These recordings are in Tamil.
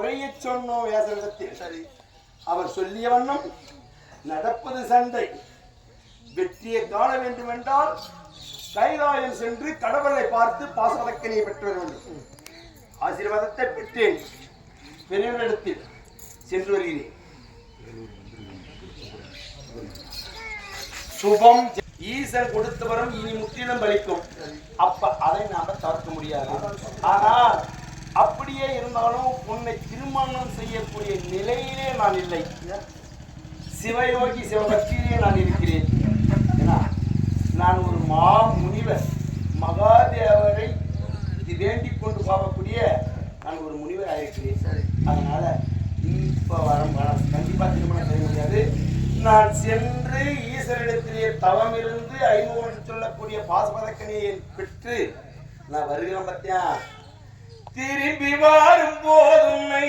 முறையை சொன்னோம் வேசனிடத்தில். சரி, அவர் சொல்லிய வண்ணம் நடப்பது சண்டை. வெற்றியை காண வேண்டும் என்றால் கைலாயம் சென்று கடவுளை பார்த்து பாசவதக்கனியை பெற்று வர வேண்டும். ஆசீர்வாதத்தை பெற்றேன். பெரியவரிடத்தில் சென்று வருகிறேன். சுபம். ஈசன் கொடுத்த வரம் இனி முற்றிலும் பலிக்கும். அப்ப அதை நாம தவிர்க்க முடியாது. ஆனால் அப்படியே இருந்தாலும் உன்னை திருமணம் செய்யக்கூடிய நிலையிலே நான் இல்லை. சிவயோகி சிவபக்தியிலே நான் இருக்கிறேன். நான் ஒரு முனிவர், மகாதேவரை வேண்டிக் கொண்டு போகக்கூடிய நான் ஒரு முனிவர் ஆயிருக்கிறேன். அதனால இப்ப வரம் கண்டிப்பா திருமணம் செய்ய முடியாது. நான் சென்று ஈஸ்வரிடத்திலே தவம் இருந்து 500 சொல்லக்கூடிய பாசபதக்கனியை பெற்று நான் வருகிறேன். பத்தியா திரும்பி வரும் போதுமை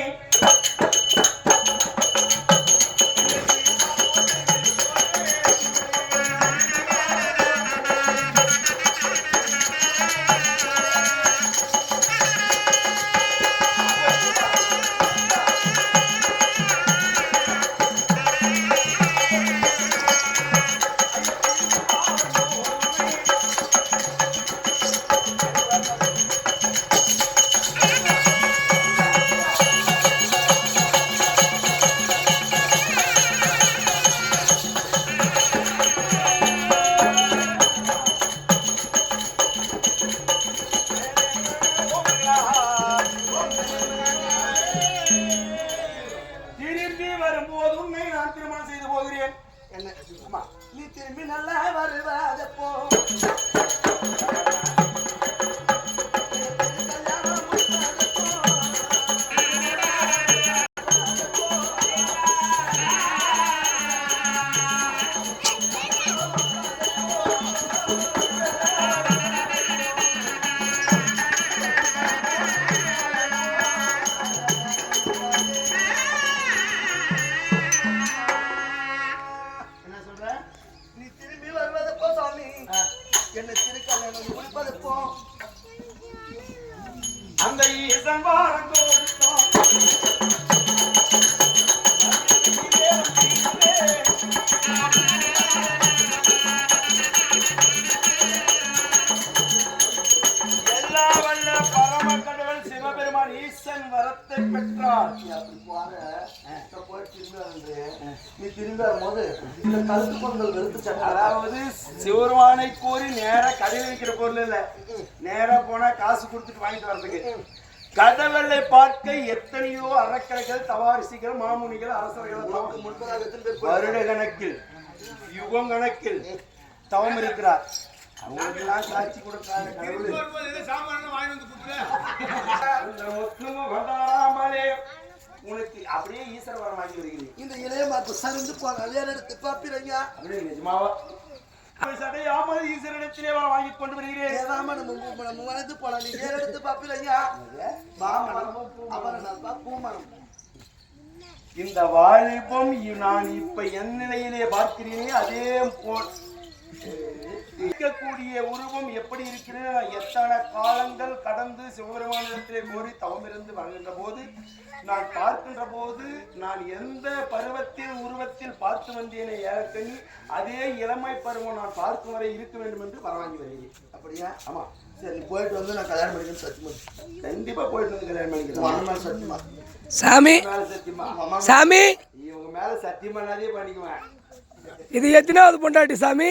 நீ திரும்பி நல்லா வருவாதப்போ அந்த ஈசன் வாரங்கோ எல்லா வல்ல பரம கடவுள் சிவபெருமான் ஈசன் வரத்தை பெற்றார். நீ திரும்பி வரும்போது இந்த கருத்து பொங்கல் வெறுத்து, அதாவது சிவருமானை கோரி நேரா கடையில் வைக்கிற பொருள் இல்ல, நேரா போனா காசு கொடுத்துட்டு வாங்கிட்டு வர்றதுக்கு. கடவுளை பார்க்க எத்தனையோ அறக்கலைகள், தவாரிசிகள், மாமுனிகள், அரசர்கள் வருட கணக்கில் யுகம் கணக்கில் தவம் இருக்கிறார். அவங்களுக்கெல்லாம் சாட்சி கொடுக்காத கடவுள் உனக்கு அப்படியே ஈஸ்வர வரம் வாங்கி வருகிறேன். இந்த இளைய மாத்து சருந்து போன எடுத்து பாப்பிரங்க அப்படியே நிஜமாவா சடையாமல் ஈஸ்வரனிடத்திலே வாங்கி கொண்டு வருகிறேன். நம்ம வளர்ந்து போலாம். நீ எடுத்து பாப்பிரங்க இந்த வாலிபம் நான் இப்ப என் நிலையிலே பார்க்கிறேனே அதே போல் இருக்கக்கூடிய உருவம் எப்படி இருக்கிறது. எத்தனை காலங்கள் கடந்து சிவபெருமானிடத்திலே கோரி தவம் இருந்து வருகின்ற போது நான் பார்க்கின்ற போது நான் எந்த பருவத்தில் உருவத்தில் பார்த்து வந்தேனே ஏற்கனவே அதே இளமை பருவம் நான் பார்க்கும் வரை இருக்க வேண்டும் என்று வரவாங்கி வருகிறேன். அப்படியா? ஆமா. சரி, போயிட்டு வந்து நான் கல்யாணம் பண்ணிக்கிறேன். சத்தியமா கண்டிப்பா போயிட்டு வந்து கல்யாணம் பண்ணிக்கிறேன். சத்தியமா சாமி, சத்தியமா சாமி, இவங்க மேல சத்தியமா நிறைய பண்ணிக்குவேன். இது எத்தனாவது பொண்டாட்டி சாமி?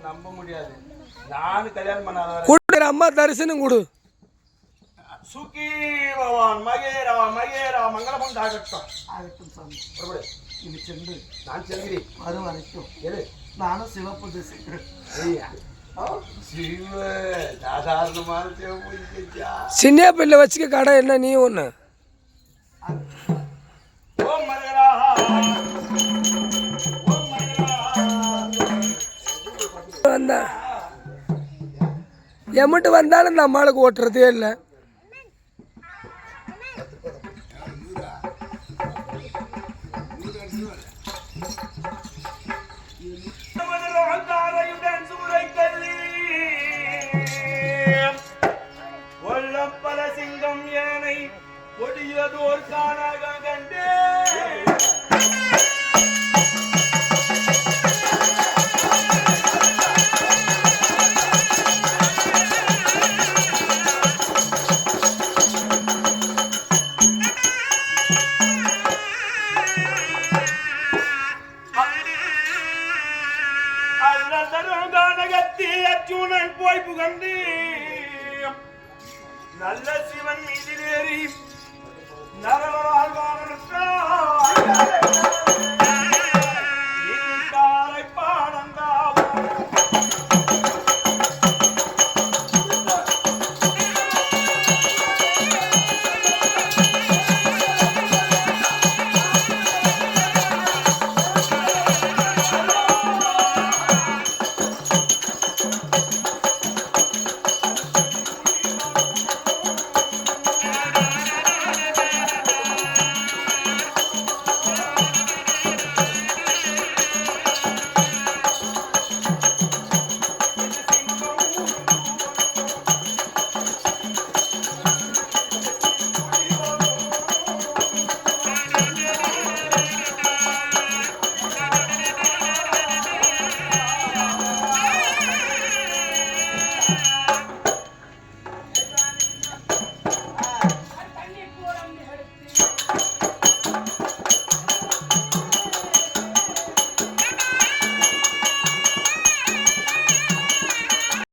நம்ப முடியாது. நான் கல்யாணம் பண்ணாத அம்மா தரிசனம் கொடு. சுகி பகவான் மகேரா மகேரா மங்களம் ஆகட்டும். ஆகட்டும் சாமி. இது சென்று நான் செல்கிறேன். அது வரைக்கும் எது நானும் சிவப்பு சிவ சாதாரணமான சின்ன பிள்ளை வச்சுக்க கடை என்ன நீ ஒண்ணு எம்மட்டு வந்தாலும் இந்த அம்மாளுக்கு ஓட்டுறதே இல்லை. சிங்கம் ஏனை கொடியதோர் காணாக கண்டே அர்ஜுனன் போய் புகழ்ந்து நல்ல சிவன் மீதிலேறி நரவரால்